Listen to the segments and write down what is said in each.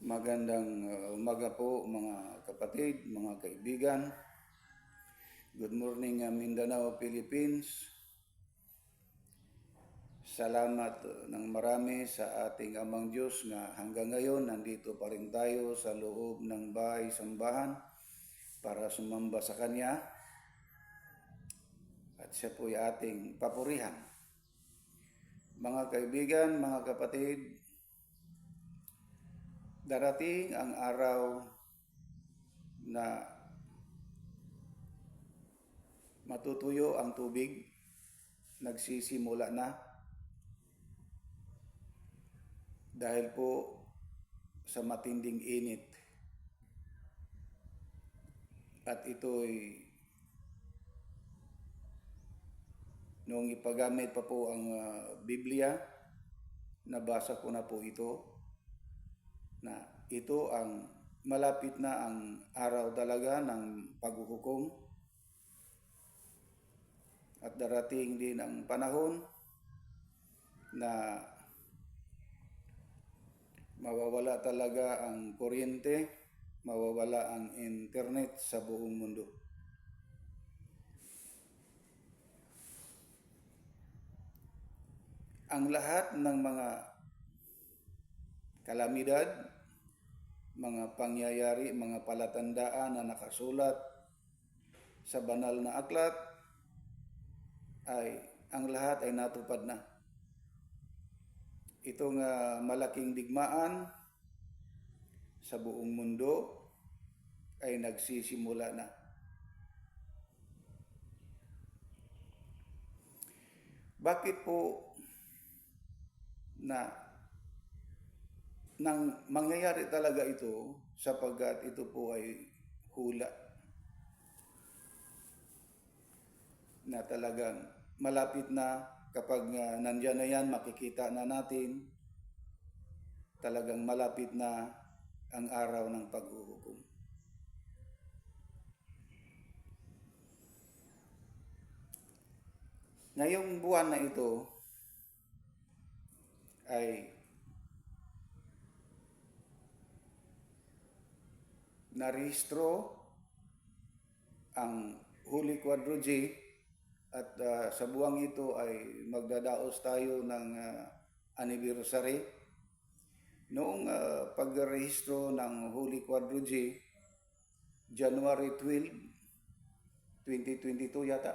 Magandang umaga po mga kapatid, mga kaibigan. Good morning Mindanao, Philippines. Salamat ng marami sa ating Amang Diyos na hanggang ngayon nandito pa rin tayo sa loob ng bahay-sambahan para sumamba sa Kanya at siya po'y ating papurihan. Mga kaibigan, mga kapatid, darating ang araw na matutuyo ang tubig, nagsisimula na dahil po sa matinding init. At ito'y noong ipagamit pa po ang Biblia, nabasa ko na po ito, na ito ang malapit na ang araw talaga ng paghuhukom. At darating din ang panahon na mawawala talaga ang kuryente, mawawala ang internet sa buong mundo. Ang lahat ng mga kalamidad, mga pangyayari, mga palatandaan na nakasulat sa banal na aklat ay ang lahat ay natupad na. Itong malaking digmaan sa buong mundo ay nagsisimula na. Bakit po na nang mangyayari talaga ito sapagkat ito po ay hula na talagang malapit na kapag nandyan na yan, makikita na natin talagang malapit na ang araw ng paghuhukom. Ngayong buwan na ito ay narehistro ang Holy Quadrilogy at sa buwang ito ay magdadaos tayo ng anniversary. Noong pagrehistro ng Holy Quadrilogy, January 12, 2022 yata.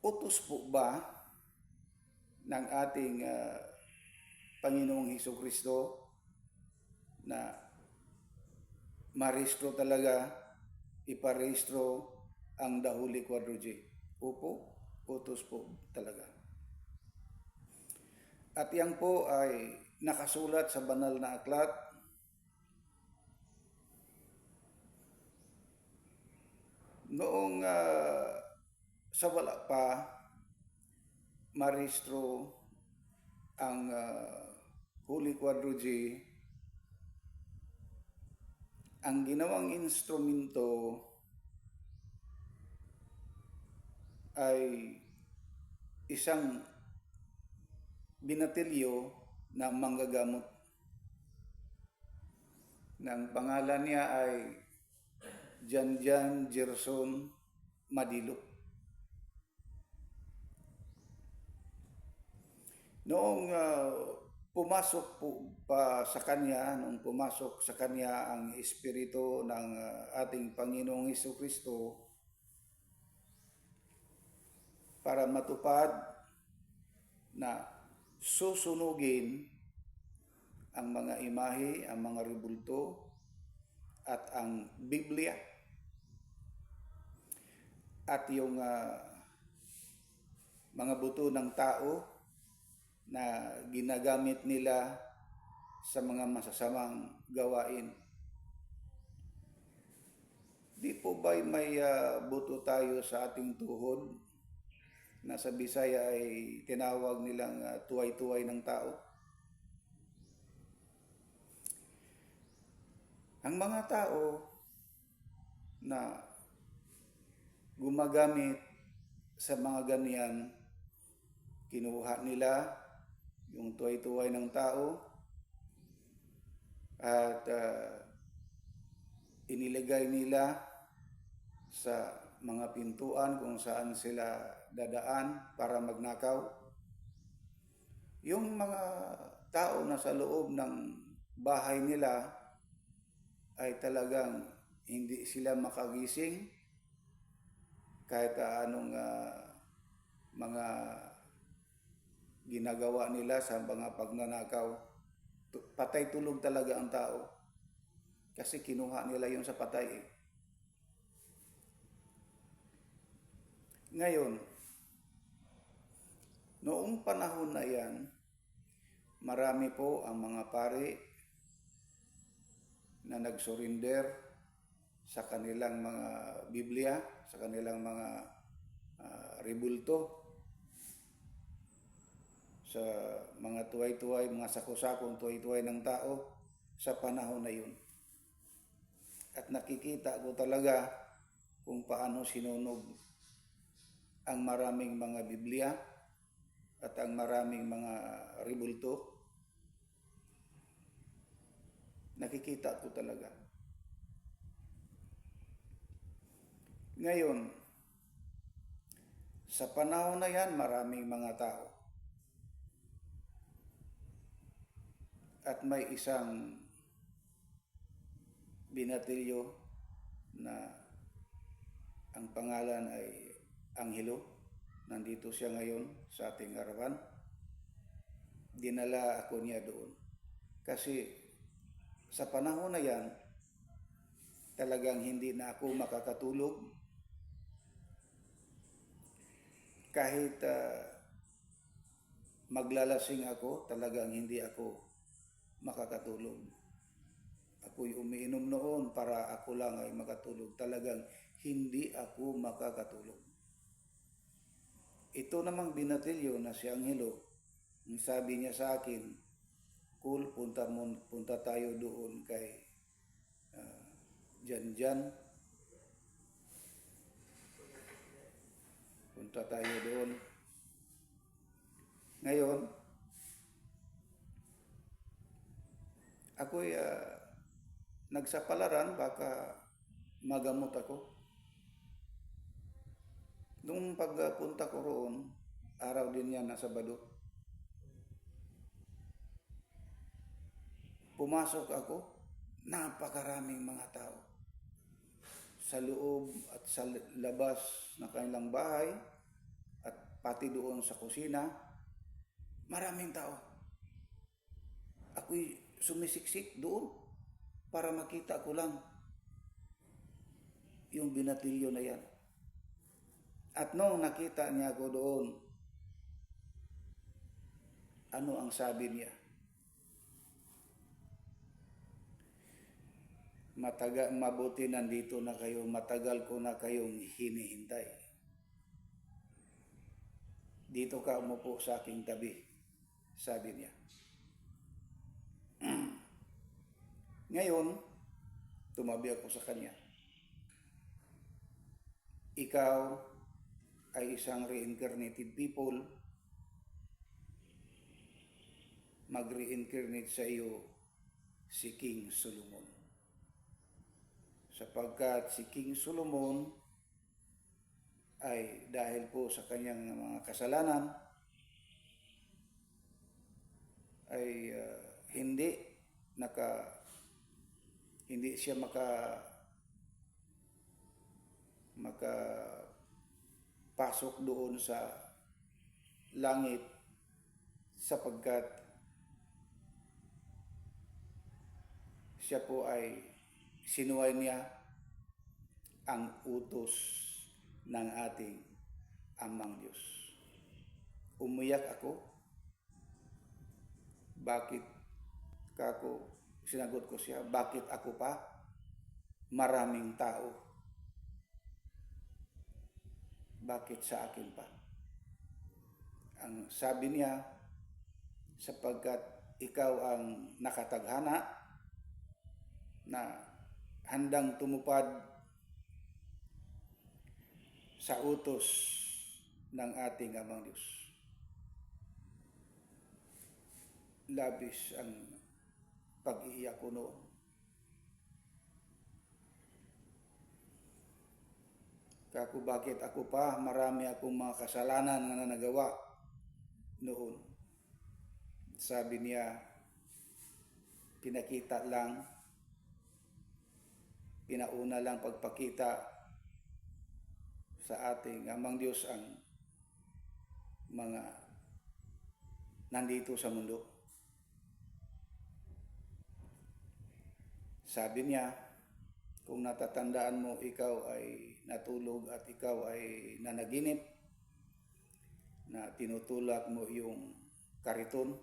Utos po ba ng ating Panginoong Hesukristo na marehistro talaga, iparehistro ang The Holy Quadrilogy? Opo, utos po talaga. At yan po ay nakasulat sa banal na aklat. Noong sa wala pa marehistro ang Holy Quadrilogy, ang ginawang instrumento ay isang binatilyo na manggagamot. Ang pangalan niya ay Janjan Gerson Madilo. Noong pumasok po pa sa kanya, nung pumasok sa kanya ang Espiritu ng ating Panginoong Hesukristo para matupad na susunugin ang mga imahe, ang mga rebulto at ang Biblia at yung mga buto ng tao na ginagamit nila sa mga masasamang gawain. Di po ba may buto tayo sa ating tuhod na sa Bisaya ay tinawag nilang tuway-tuway ng tao? Ang mga tao na gumagamit sa mga ganyan kinuha nila yung tuway-tuway ng tao at inilagay nila sa mga pintuan kung saan sila dadaan para magnakaw. Yung mga tao na sa loob ng bahay nila ay talagang hindi sila makagising kahit anong mga ginagawa nila sa mga pagnanakaw. Patay tulog talaga ang tao kasi kinuha nila yun sa patay eh. Ngayon, noong panahon na yan, marami po ang mga pari na nag-surrender sa kanilang mga Biblia, sa kanilang mga rebulto, sa mga tuway-tuway, mga sako-sakong tuway-tuway ng tao sa panahon na yun. At nakikita ko talaga kung paano sinunog ang maraming mga Biblia at ang maraming mga rebulto. Nakikita ko talaga. Ngayon, sa panahon na yan, maraming mga tao. At may isang binatilyo na ang pangalan ay Anghelo. Nandito siya ngayon sa ating harapan. Dinala ako niya doon. Kasi sa panahon na yan, talagang hindi na ako makakatulog. Kahit maglalasing ako, talagang hindi ako makakatulog. Ako'y umiinom noon para ako lang ay makatulog. Talagang hindi ako makakatulog. Ito namang binatilyo na si Anghelo, sabi niya sa akin, cool, punta tayo doon kay Jan. Punta tayo doon. Ngayon, ako'y nagsapalaran, baka magamot ako. Nung pagpunta ko roon, araw din yan na Sabado, pumasok ako, napakaraming mga tao. Sa loob at sa labas ng kanilang bahay at pati doon sa kusina, maraming tao. Ako'y sumisiksik doon para makita ko lang yung binatilyo na yan. At nung nakita niya ako doon, ano ang sabi niya? Mabuti nandito na kayo, matagal ko na kayong hinihintay. Dito ka umupo sa aking tabi, sabi niya. Ngayon, tumabi ako sa kanya. Ikaw ay isang reincarnated people. Mag-reincarnate sa iyo si King Solomon. Sapagkat si King Solomon ay dahil po sa kanyang mga kasalanan ay hindi siya makapasok doon sa langit sapagkat siya po ay sinuway niya ang utos ng ating Amang Diyos. Umiyak ako. Bakit kako? Sinagot ko siya, bakit ako pa? Maraming tao. Bakit sa akin pa? Ang sabi niya, sapagkat ikaw ang nakataghana na handang tumupad sa utos ng ating Amang Diyos. labis ang pag-iiyak ko noon. Kako bakit ako pa, marami akong mga kasalanan na nagawa noon. Sabi niya, pinakita lang, pinauna lang pagpakita sa ating amang Diyos ang mga nandito sa mundo. Sabi niya, kung natatandaan mo, ikaw ay natulog at ikaw ay nanaginip na tinutulak mo yung kariton,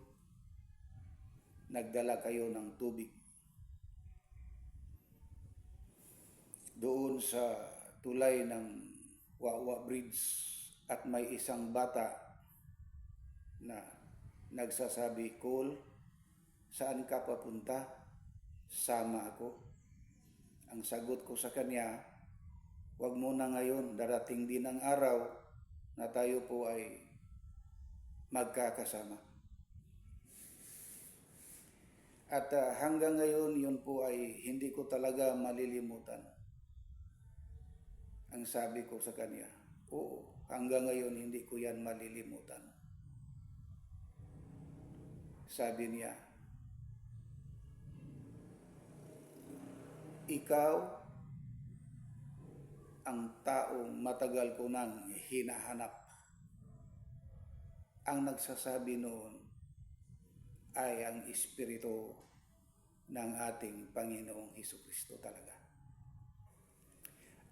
nagdala kayo ng tubig. Doon sa tulay ng Wawa Bridge at may isang bata na nagsasabi, Cole, saan ka papunta? Sama ako. Ang sagot ko sa kanya, wag muna ngayon, darating din ang araw na tayo po ay magkakasama. At hanggang ngayon, yun po ay hindi ko talaga malilimutan. Ang sabi ko sa kanya, oo, hanggang ngayon hindi ko yan malilimutan. Sabi niya, ikaw ang taong matagal ko nang hinahanap. Ang nagsasabi noon ay ang Espiritu ng ating Panginoong Hesukristo talaga.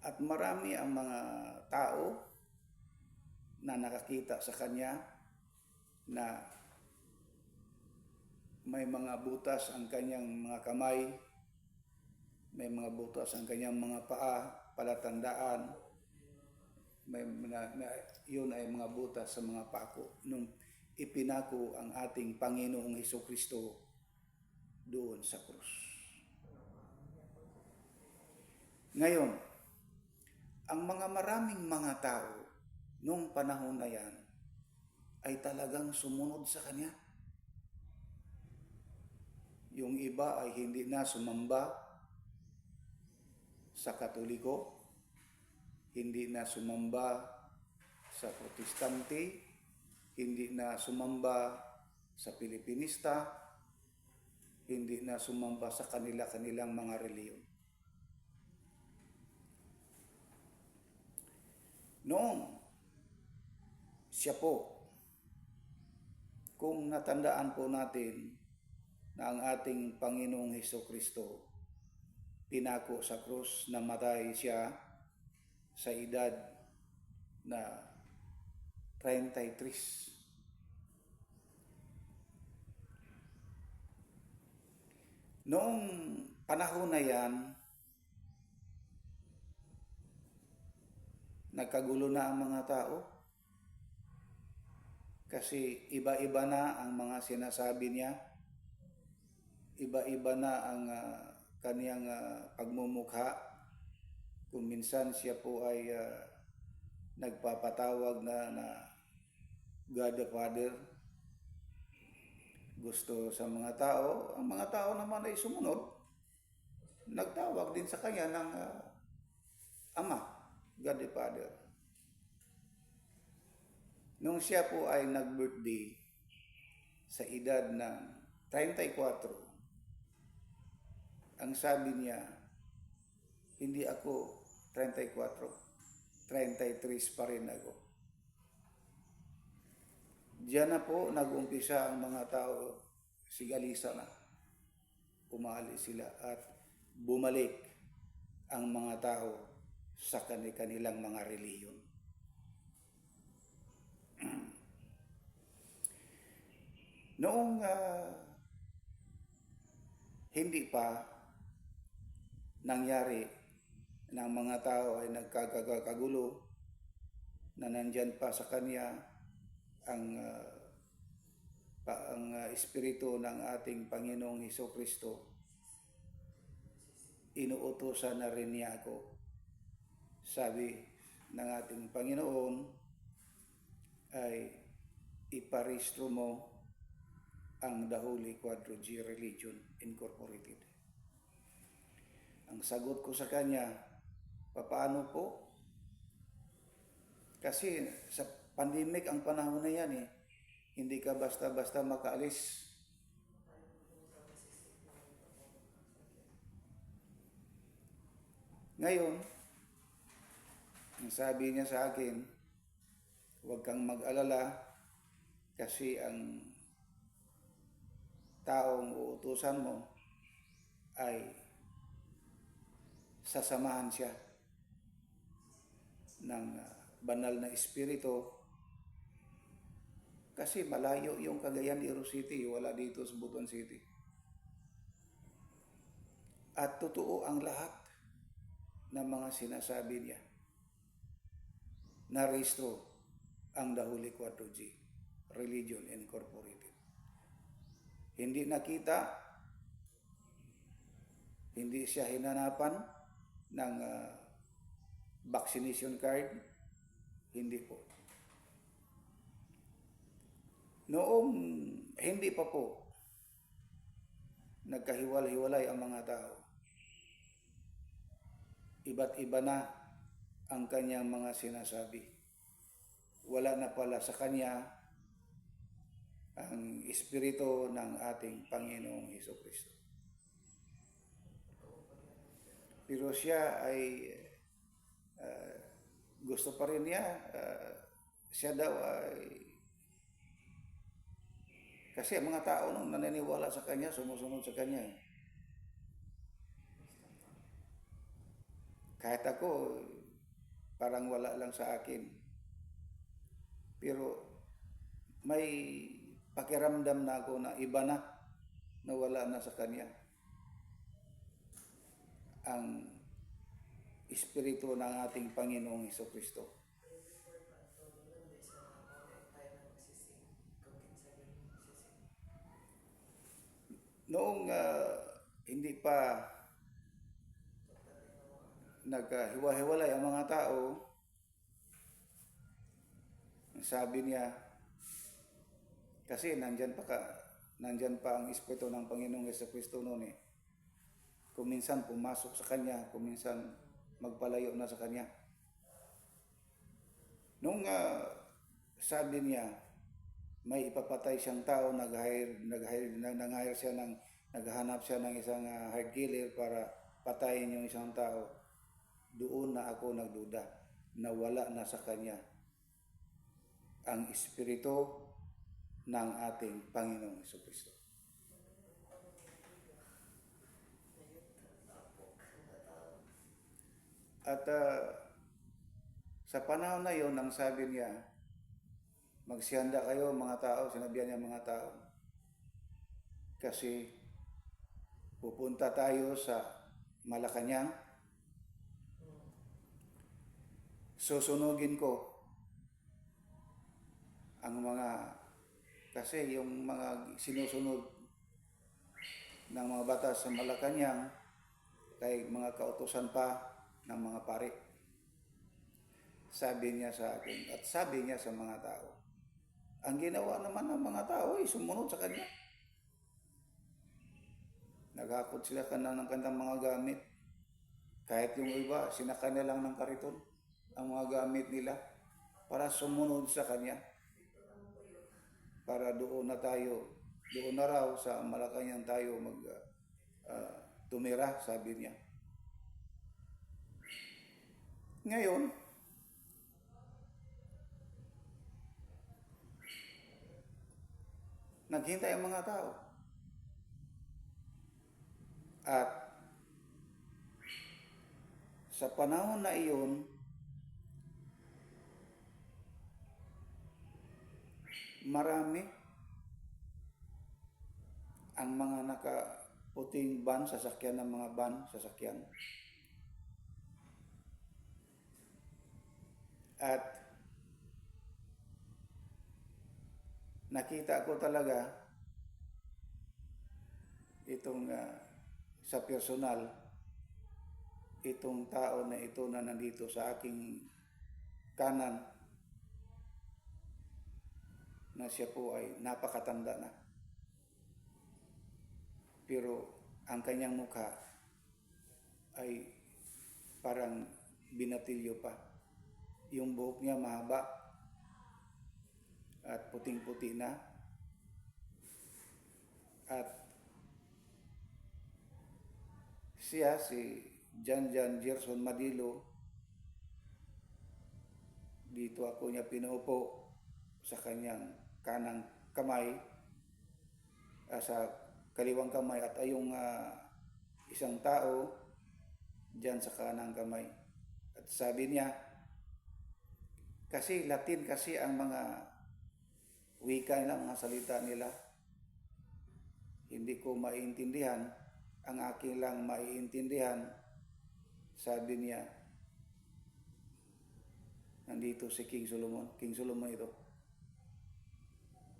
At marami ang mga tao na nakakita sa Kanya na may mga butas ang Kanyang mga kamay, may mga butas ang Kanyang mga paa, palatandaan, yun ay mga butas sa mga pako nung ipinako ang ating Panginoong Hesukristo doon sa krus. Ngayon, ang mga maraming mga tao nung panahon na yan ay talagang sumunod sa Kanya. Yung iba ay hindi na sumamba sa Katoliko, hindi na sumamba sa Protestante, hindi na sumamba sa Pilipinista, hindi na sumamba sa kanilang mga reliyon. Noong siya po, kung natandaan po natin na ang ating Panginoong Hesukristo pinako sa krus, namatay siya sa edad na 33. Noong panahon na yan, nagkagulo na ang mga tao kasi iba-iba na ang mga sinasabi niya, iba-iba na ang kaniyang pagmumukha. Kung minsan siya po ay nagpapatawag na God the Father, gusto sa mga tao, ang mga tao naman ay sumunod, nagtawag din sa kanya ng Ama, God the Father. Nung siya po ay nag-birthday sa edad ng 34, ang sabi niya, hindi ako 34, 33 pa rin ako. Diyan na po nag-umpisa ang mga tao, sigalisa na. Umalis sila at bumalik ang mga tao sa kanilang mga reliyon. Noong hindi pa nangyari ng mga tao ay nagkakagulo na nandyan pa sa kanya ang Espiritu ng ating Panginoong Hesukristo, inuutosan na rin niya ako. Sabi ng ating Panginoon ay iparehistro mo ang The Holy Quadro G Religion Incorporated? Ang sagot ko sa kanya, papaano po? Kasi sa pandemic ang panahon na yan eh. Hindi ka basta-basta makaalis. Ngayon, ang sabi niya sa akin, huwag kang mag-alala kasi ang taong uutusan mo ay sasamahan siya ng banal na espiritu kasi malayo yung Cagayan de Oro City, wala dito sa Butuan City. At totoo ang lahat ng mga sinasabi niya. Narehistro ang The Holy Quadro G Religion Incorporated. Hindi nakita, hindi siya hinanapan ng vaccination card, hindi po. Noong hindi pa po nagkahiwalay-hiwalay ang mga tao, iba't iba na ang kanyang mga sinasabi. Wala na pala sa kanya ang espiritu ng ating Panginoong Hesukristo. Pero siya ay gusto pa rin niya, siya daw ay, kasi ang mga tao nung naniniwala sa kanya, sumusunod sa kanya. Kahit ako, parang wala lang sa akin. Pero may pakiramdam na ako na iba na wala na sa kanya ang espiritu ng ating Panginoong Hesukristo. Noong hindi pa naghiwa-hiwalay ang mga tao, sabi niya, kasi nandyan pa ang espiritu ng Panginoong Hesukristo noon eh. Kuminsan pumasok sa kanya, kuminsan magpalayo na sa kanya. Nung sabi niya, may ipapatay siyang tao, nag-hire siya naghahanap siya ng isang hard killer para patayin yung isang tao. Doon na ako nagduda na wala na sa kanya ang espiritu ng ating Panginoong Hesukristo. At sa panahon na yon, ang sabi niya, magsihanda kayo mga tao, sinabihan niya mga tao. Kasi pupunta tayo sa Malacanang, susunugin ko ang mga, kasi yung mga sinusunod ng mga batas sa Malacanang kay mga kautusan pa ng mga pari. Sabi niya sa akin at sabi niya sa mga tao. Ang ginawa naman ng mga tao ay sumunod sa kanya. Naghakot sila ng kanilang mga gamit. Kahit yung iba, sinaka na lang ng kariton ang mga gamit nila para sumunod sa kanya. Para doon na raw sa Malacanang tayo tumira, sabi niya. Ngayon, naghintay ang mga tao. At sa panahon na iyon, marami ang mga nakaputing van, sasakyan ng mga van, sasakyan. At nakita ko talaga itong sa personal, itong tao na ito na nandito sa aking kanan, na siya po ay napakatanda na. pero ang kanyang mukha ay parang binatilyo pa. Yung buhok niya mahaba at puting-puti na, at siya, si Jan Gerson Madilo, dito ako niya pinuupo sa kanyang kanang kamay, sa kaliwang kamay, at ayong isang tao dyan sa kanang kamay. At sabi niya, kasi Latin kasi ang mga wika nila, mga salita nila, hindi ko maiintindihan. Ang akin lang maiintindihan, sabi niya, nandito si King Solomon. King Solomon ito.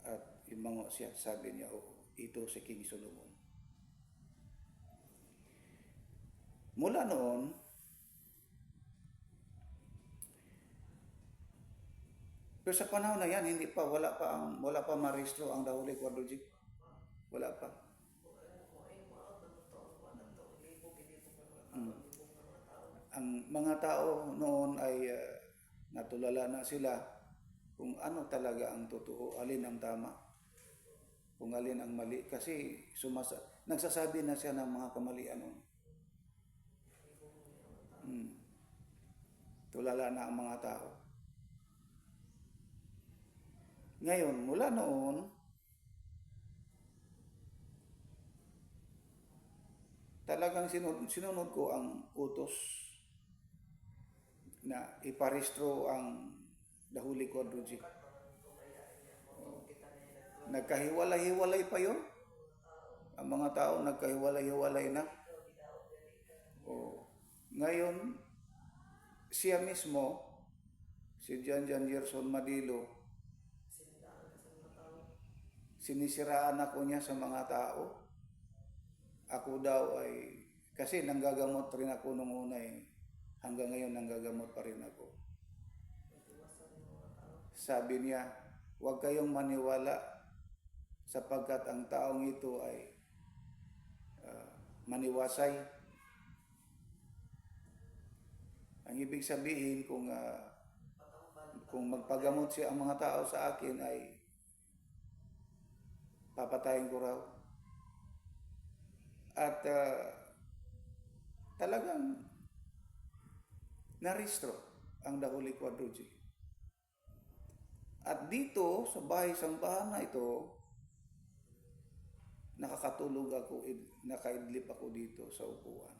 At imango siya, sabi niya, oh, ito si King Solomon. Mula noon, pero sa panahon na yan, wala pa marehistro ang Dahuli Quadrogy. Wala pa. Ang mga tao noon ay natulala na sila kung ano talaga ang totoo, alin ang tama, kung alin ang mali. Kasi nagsasabi na siya ng mga kamalian noon. Tulala na ang mga tao. Ngayon, mula noon, talagang sinunod ko ang utos na iparehistro ang Dahuli Quadrogy. Nagkahiwalay-hiwalay pa yun. Ang mga tao nagkahiwalay-hiwalay na. Ngayon, siya mismo, si Jan Gerson Madilo, sinisiraan ako niya sa mga tao. Ako daw ay, kasi nanggagamot rin ako nung una eh. Hanggang ngayon nanggagamot pa rin ako. Sabi niya, huwag kayong maniwala sapagkat ang taong ito ay maniwasay. Ang ibig sabihin, kung magpagamot siya ang mga tao sa akin, ay papatayin ko raw. At talagang narehistro ang Dahuli Quadrogy. At dito, sa bahay-sambahan na ito, nakakatulog ako, nakaidlip ako dito sa upuan.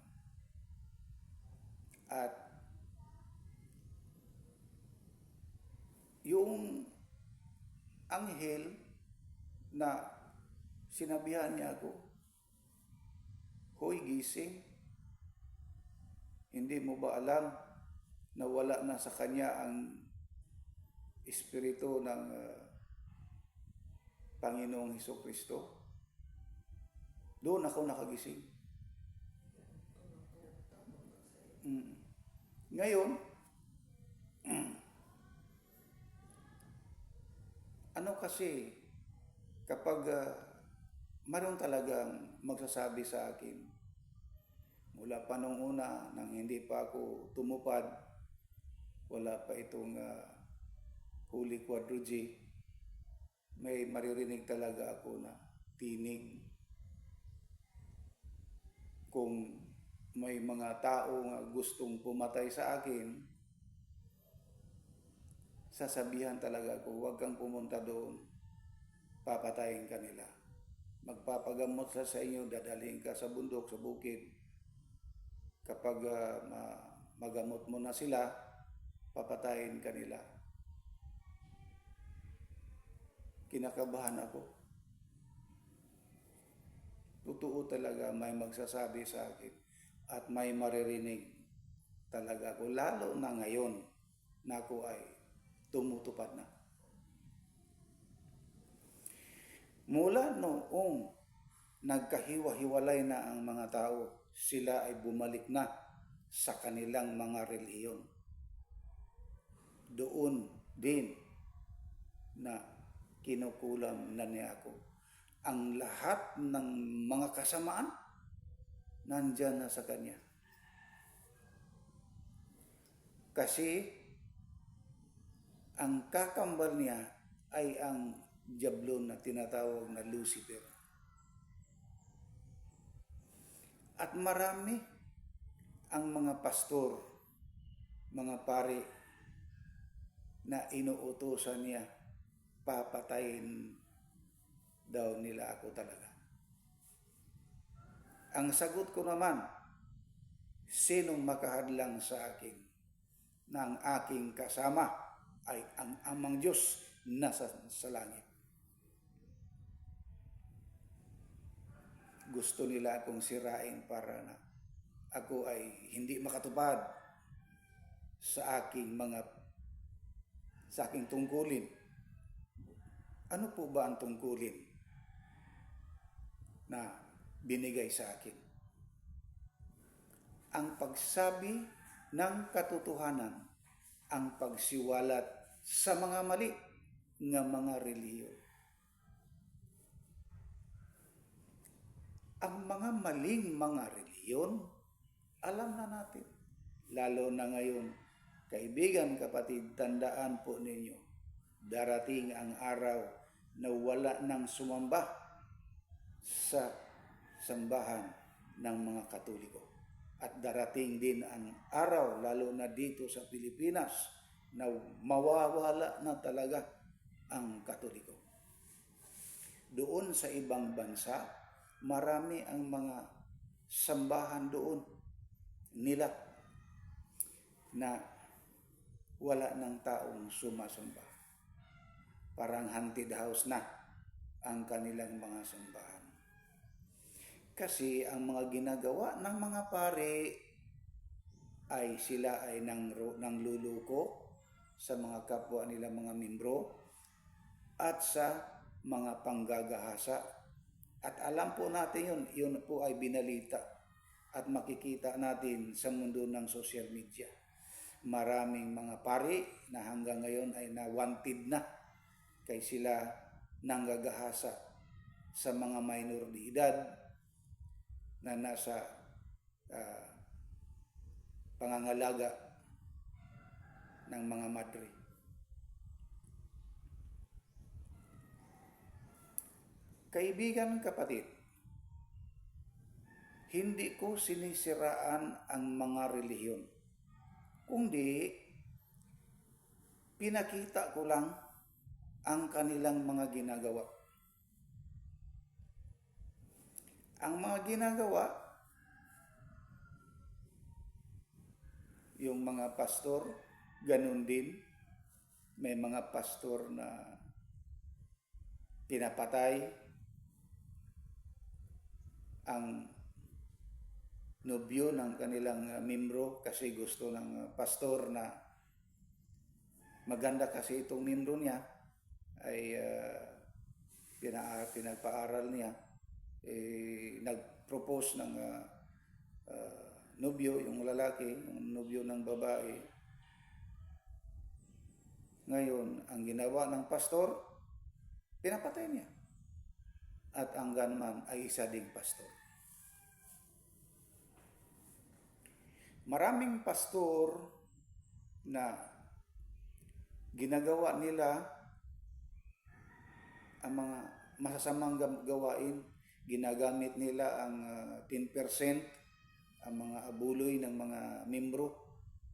At yung anghel na sinabihan niya ako, hoy, gising, hindi mo ba alam na wala na sa kanya ang espiritu ng Panginoong Hesukristo? Doon ako nakagising. Ngayon, ano kasi, kapag mayroon talagang magsasabi sa akin, mula pa nung una, nang hindi pa ako tumupad, wala pa itong Holy Quadrogy, may maririnig talaga ako na tinig. Kung may mga tao nga gustong pumatay sa akin, sasabihan talaga ako, huwag kang pumunta doon, papatayin ka nila. Magpapagamot sa inyo, dadalhin ka sa bundok, sa bukid. Kapag magamot mo na sila, papatayin ka nila. Kinakabahan ako. Totoo talaga, may magsasabi sa akin at may maririnig talaga ako, lalo na ngayon na ako ay tumutupad na. Mula noong nagkahiwa-hiwalay na ang mga tao, sila ay bumalik na sa kanilang mga relihiyon. Doon din na kinukulam na niya ako. ang lahat ng mga kasamaan nandyan na sa Kanya. Kasi ang kakambal niya ay ang diablo na tinatawag na Lucifer. At marami ang mga pastor, mga pari na inuutosan niya, papatayin daw nila ako talaga. Ang sagot ko naman, sinong makahadlang sa akin na ang aking kasama ay ang amang Diyos nasa sa langit. Gusto nila akong sirain para na ako ay hindi makatupad sa aking tungkulin. Ano po ba ang tungkulin na binigay sa akin? Ang pagsabi ng katotohanan, ang pagsiwalat sa mga mali nga mga relihiyon. Ang mga maling mga relihiyon, alam na natin. Lalo na ngayon, kaibigan, kapatid, tandaan po ninyo, darating ang araw na wala nang sumamba sa sambahan ng mga Katoliko. At darating din ang araw, lalo na dito sa Pilipinas, na mawawala na talaga ang Katoliko. Doon sa ibang bansa, marami ang mga sambahan doon nila na wala ng taong sumasamba. Parang haunted house na ang kanilang mga sambahan. Kasi ang mga ginagawa ng mga pare ay sila ay nangluluko sa mga kapwa nila mga membro at sa mga panggagahasa. At alam po natin yun po ay binalita at makikita natin sa mundo ng social media. Maraming mga pari na hanggang ngayon ay na-wanted na kay sila nanggagahasa sa mga minor de edad na nasa pangangalaga ng mga madre. Kaibigan, kapatid, hindi ko sinisiraan ang mga relihiyon, kundi pinakita ko lang ang kanilang mga ginagawa. Ang mga ginagawa, yung mga pastor, ganun din. May mga pastor na pinapatay ang nobyo ng kanilang membro kasi gusto ng pastor na maganda kasi itong membro niya ay pinagpaaral niya, nag-propose ng nobyo, yung lalaki, yung nobyo ng babae. Ngayon, ang ginawa ng pastor, pinapatay niya. At ang gunman ay isa ding pastor. Maraming pastor na ginagawa nila ang mga masasamang gawain, ginagamit nila ang 10%, ang mga abuloy ng mga membro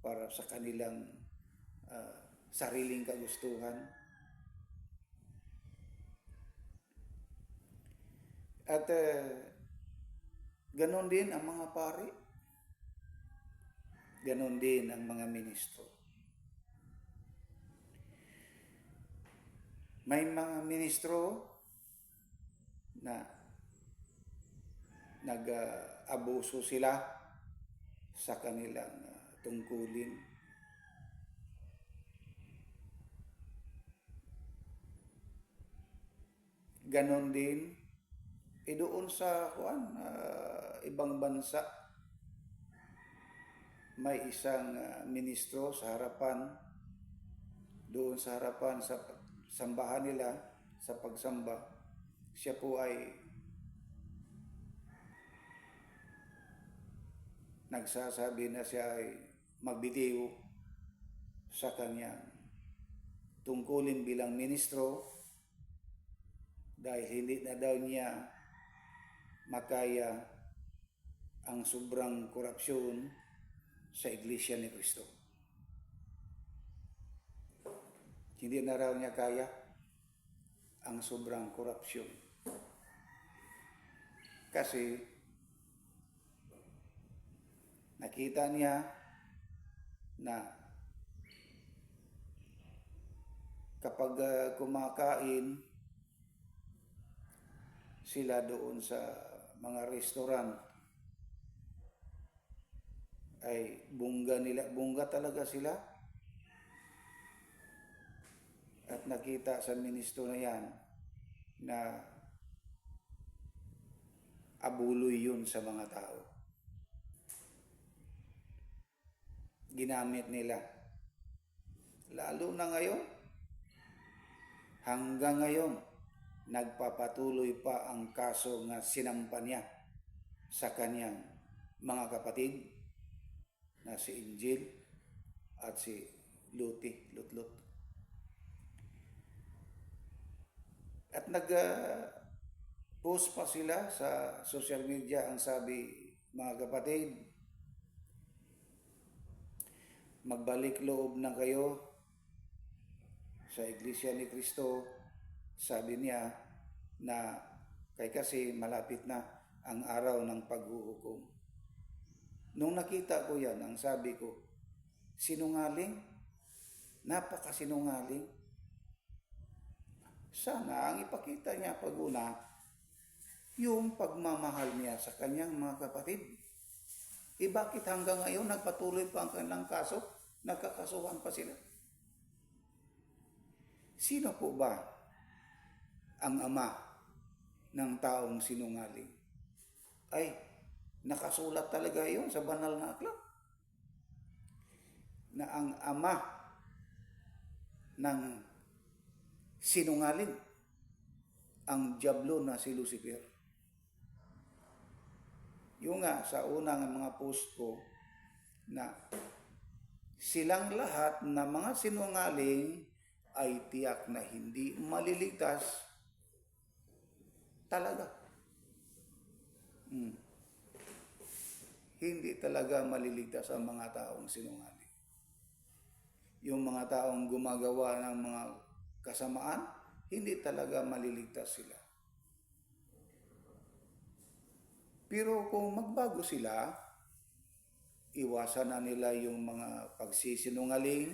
para sa kanilang sariling kagustuhan. At ganon din ang mga pari, ganon din ang mga ministro. May mga ministro na nag-abuso sila sa kanilang tungkulin. Ganon din doon sa ibang bansa, may isang ministro sa harapan, doon sa harapan sa sambahan nila, sa pagsamba, siya po ay nagsasabi na siya ay magbitiw sa kanyang tungkulin bilang ministro dahil hindi na daw niya makaya ang sobrang korupsyon sa Iglesia ni Cristo. Hindi na raw niya kaya ang sobrang korupsyon. Kasi nakita niya na kapag kumakain sila doon sa mga restaurant ay bungga talaga sila. At nakita sa ministro na yan na abuloy yun sa mga tao. Ginamit nila. Lalo na ngayon, hanggang ngayon, nagpapatuloy pa ang kaso nga sinampa niya sa kanyang mga kapatid na si Injil at si Lutlot. At nag-post pa sila sa social media, ang sabi, mga kapatid, magbalik loob na kayo sa Iglesia ni Cristo. Sabi niya na kasi malapit na ang araw ng paghuhukom. Nung nakita ko yan, ang sabi ko, sinungaling, napakasinungaling. Sana ang ipakita niya pag-una, yung pagmamahal niya sa kanyang mga kapatid. Bakit hanggang ngayon nagpatuloy pa ang kanilang kaso? Nagkakasuhan pa sila. Sino po ba ang ama ng taong sinungaling? Ay, nakasulat talaga yun sa banal na aklat. Na ang ama ng sinungaling, ang diablo na si Lucifer. Yung nga sa unang mga post ko na silang lahat na mga sinungaling ay tiyak na hindi maliligtas talaga. Hindi talaga maliligtas ang mga taong sinungaling. Yung mga taong gumagawa ng mga kasamaan, hindi talaga maliligtas sila. Pero kung magbago sila, iwasan na nila yung mga pagsisinungaling,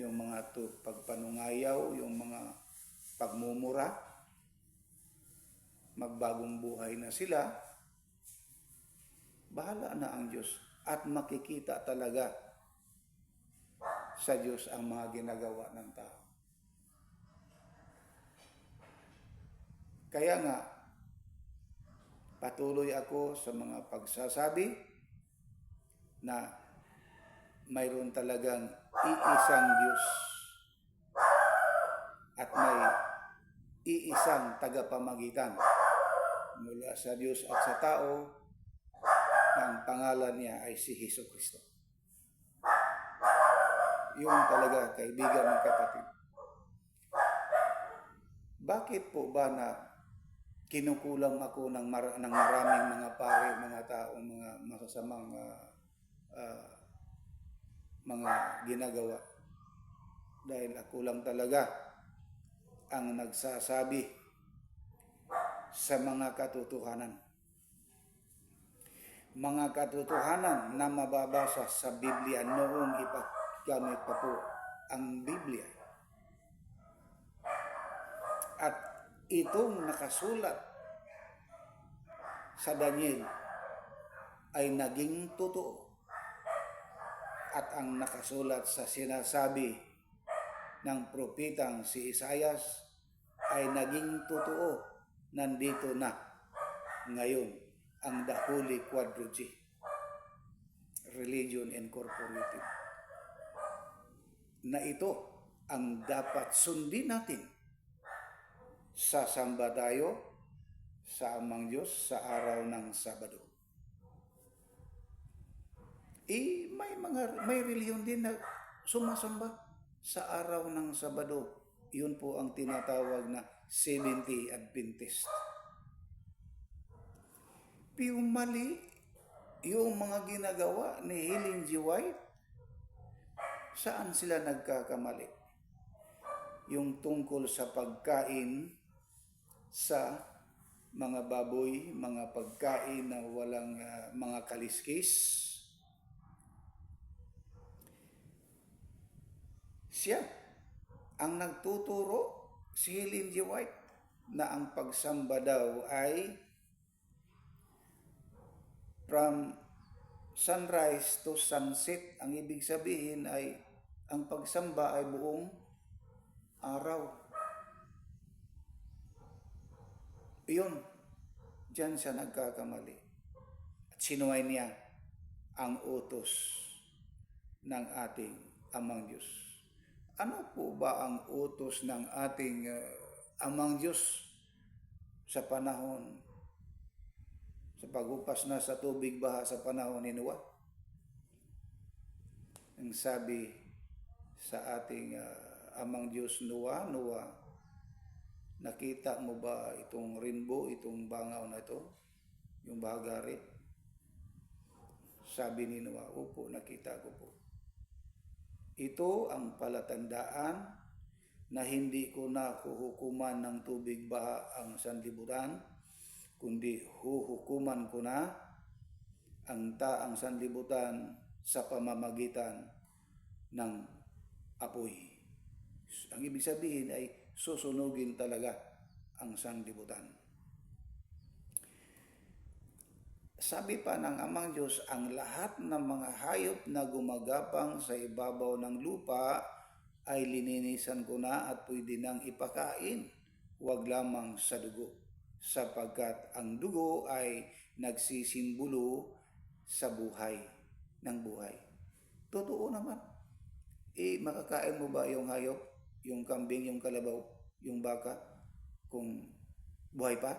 yung mga pagpanungayaw, yung mga pagmumura, magbagong buhay na sila, bahala na ang Diyos at makikita talaga sa Diyos ang mga ginagawa ng tao. Kaya nga, patuloy ako sa mga pagsasabi na mayroon talagang iisang Diyos at may iisang tagapamagitan mula sa Diyos at sa tao na ang pangalan niya ay si Jesucristo. Yun talaga, kaibigan ng kapatid. Bakit po ba na kinukulang ako ng maraming mga pare, mga taong mga masasamang mga ginagawa? Dahil ako lang talaga ang nagsasabi sa mga katotohanan. Mga katotohanan na mababasa sa Biblia noong ipagamit pa po ang Biblia. At itong nakasulat sa Daniel ay naging totoo. At ang nakasulat sa sinasabi ng propetang si Isaias ay naging totoo. Nandito na ngayon ang The Holy Quadrilogy, Religion Incorporated, na ito ang dapat sundin natin sasamba tayo sa Amang Diyos sa araw ng Sabado. May reliyon din na sumasamba sa araw ng Sabado. Yun po ang tinatawag na Seventh-day Adventist. Yung mali, yung mga ginagawa ni Ellen G. White, saan sila nagkakamali? Yung tungkol sa pagkain sa mga baboy, mga pagkain na walang mga kaliskis. Siya ang nagtuturo, si Ellen G. White, na ang pagsamba daw ay from sunrise to sunset. Ang ibig sabihin ay ang pagsamba ay buong araw. Iyon, diyan siya nagkakamali. At sinuway niya ang utos ng ating Amang Diyos. Ano po ba ang utos ng ating Amang Diyos sa panahon, sa paghupas na sa tubig baha sa panahon ni Noah? Ang sabi sa ating Amang Diyos, Noah, nakita mo ba itong rainbow, itong bangaw na ito? Yung bahagari? Sabi ni Noah, opo, nakita ko po. Ito ang palatandaan na hindi ko na huhukuman ng tubig baha ang sanlibutan, kundi huhukuman ko na ang taang sanlibutan sa pamamagitan ng apoy. Ang ibig sabihin ay susunugin talaga ang sanlibutan. Sabi pa ng Amang Diyos, ang lahat ng mga hayop na gumagapang sa ibabaw ng lupa ay lininisan ko na at pwede nang ipakain, huwag lamang sa dugo, sapagkat ang dugo ay nagsisimbolo sa buhay ng buhay. Totoo naman. Makakain mo ba yung hayop, yung kambing, yung kalabaw, yung baka, kung buhay pa?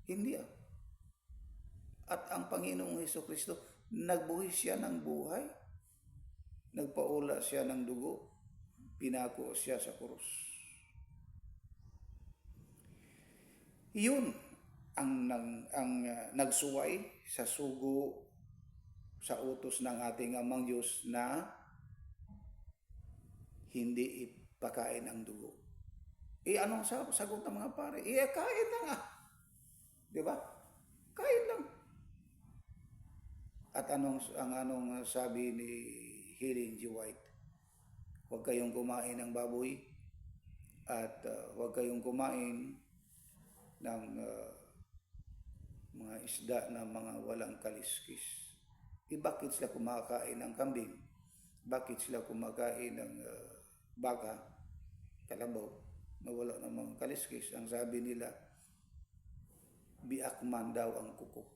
Hindi ah. At ang Panginoong Hesukristo, nagbuhis siya ng buhay. Nagpaula siya ng dugo. Pinako siya sa krus. Yun ang nagsuway sa sugo, sa utos ng ating Amang Diyos na hindi ipakain ang dugo. Anong sagot ng mga pare? Kain lang ah. Di ba? Kain lang. At anong sabi ni Ellen G. White? Huwag kayong kumain ng baboy at huwag kayong kumain ng mga isda na mga walang kaliskis. Bakit sila kumakain ng kambing? Bakit sila kumakain ng baka, kalabaw, na wala ng mga kaliskis? Ang sabi nila, biakman daw ang kuko.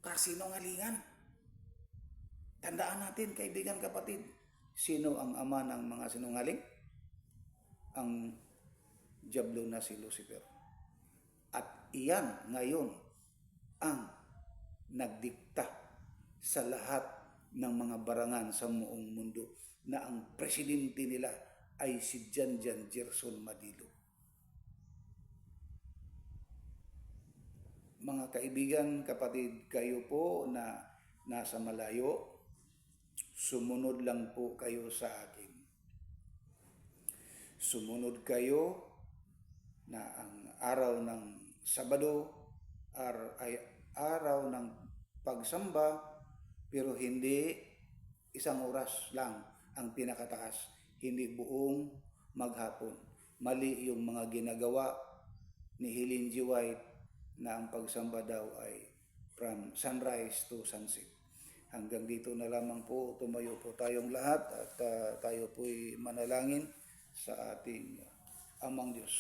Kasinungalingan. Tandaan natin, kaibigan, kapatid, sino ang ama ng mga sinungaling? Ang diablo na si Lucifer. At iyan ngayon ang nagdikta sa lahat ng mga barangan sa buong mundo na ang presidente nila ay si Janjan Gerson Madilo. Mga kaibigan, kapatid, kayo po na nasa malayo, sumunod lang po kayo sa akin. Sumunod kayo na ang araw ng Sabado ay araw ng pagsamba, pero hindi isang oras lang ang pinakataas, hindi buong maghapon. Mali yung mga ginagawa ni Ellen G. White na ang pagsamba daw ay from sunrise to sunset. Hanggang dito na lamang po, tumayo po tayong lahat at tayo po'y manalangin sa ating Amang Diyos.